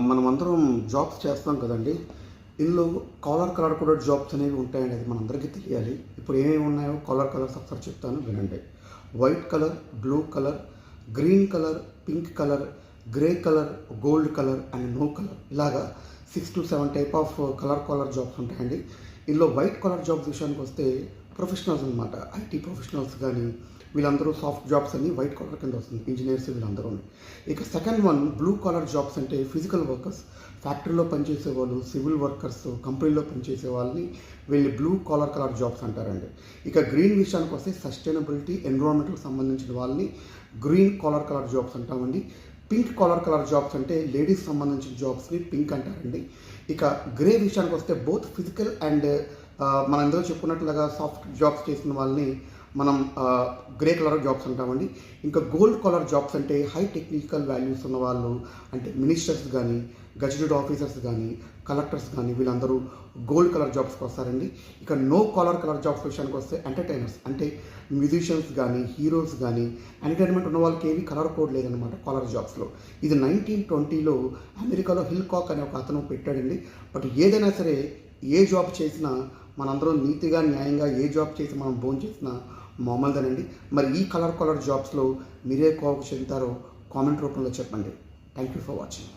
మనమందరం జాబ్స్ చేస్తాం కదండీ! ఇందులో కాలర్ కలర్ కూడా జాబ్స్ అనేవి ఉంటాయని అది మనందరికీ తెలియాలి. ఇప్పుడు ఏమేమి ఉన్నాయో కాలర్ కలర్స్ ఒకసారి చెప్తాను వినండి. White colour, blue colour, green colour, pink colour, grey colour, gold colour and no colour ఇలాగా 6-7 టైప్ ఆఫ్ కాలర్ జాబ్స్ ఉంటాయండి. ఇందులో వైట్ కలర్ జాబ్స్ విషయానికి వస్తే ప్రొఫెషనల్స్ అనమాట. ఐటీ ప్రొఫెషనల్స్ కానీ వీళ్ళందరూ సాఫ్ట్ జాబ్స్ అన్ని వైట్ కాలర్ కింద వస్తుంది. ఇంజనీర్స్ వీళ్ళందరూ. ఇక second one blue collar jobs అంటే ఫిజికల్ వర్కర్స్, ఫ్యాక్టరీలో పనిచేసే వాళ్ళు, సివిల్ వర్కర్స్, కంపెనీలో పనిచేసే వాళ్ళని వీళ్ళు బ్లూ కలర్ జాబ్స్ అంటారండి. ఇక గ్రీన్ విషయానికి వస్తే సస్టైనబిలిటీ, ఎన్విరాన్మెంట్కి సంబంధించిన వాళ్ళని గ్రీన్ కలర్ జాబ్స్ అంటామండి. పింక్ కలర్ జాబ్స్ అంటే లేడీస్ సంబంధించిన జాబ్స్ని పింక్ అంటారండి. ఇక గ్రే విషయానికి వస్తే బోత్ ఫిజికల్ అండ్ మనం ఇందులో చెప్పుకున్నట్లుగా సాఫ్ట్ జాబ్స్ చేసిన వాళ్ళని మనం గ్రే కలర్ జాబ్స్ అంటామండి. ఇంకా గోల్డ్ కలర్ జాబ్స్ అంటే హై టెక్నికల్ వాల్యూస్ ఉన్న వాళ్ళు, అంటే మినిస్టర్స్ కానీ, గజెటెడ్ ఆఫీసర్స్ కానీ, కలెక్టర్స్ కానీ వీళ్ళందరూ గోల్డ్ కలర్ జాబ్స్కి వస్తారండి. ఇక నో కలర్ జాబ్స్ విషయానికి వస్తే ఎంటర్టైనర్స్ అంటే మ్యూజిషియన్స్ కానీ, హీరోస్ కానీ, ఎంటర్టైన్మెంట్ ఉన్న వాళ్ళకి ఏమీ కలర్ కోడ్ లేదనమాట కలర్ జాబ్స్లో. ఇది 1920లో అమెరికాలో హిల్కాక్ అనే ఒక అతను పెట్టాడండి. బట్ ఏదైనా సరే ఏ జాబ్ చేసినా మనందరం నీతిగా, న్యాయంగా ఏ జాబ్ చేసి మనం భోజనం చేసినా మామూలుదేనండి. మరి ఈ కలర్ జాబ్స్లో మీరే కోవకు చెందుతారో కామెంట్ రూపంలో చెప్పండి. Thank you for watching.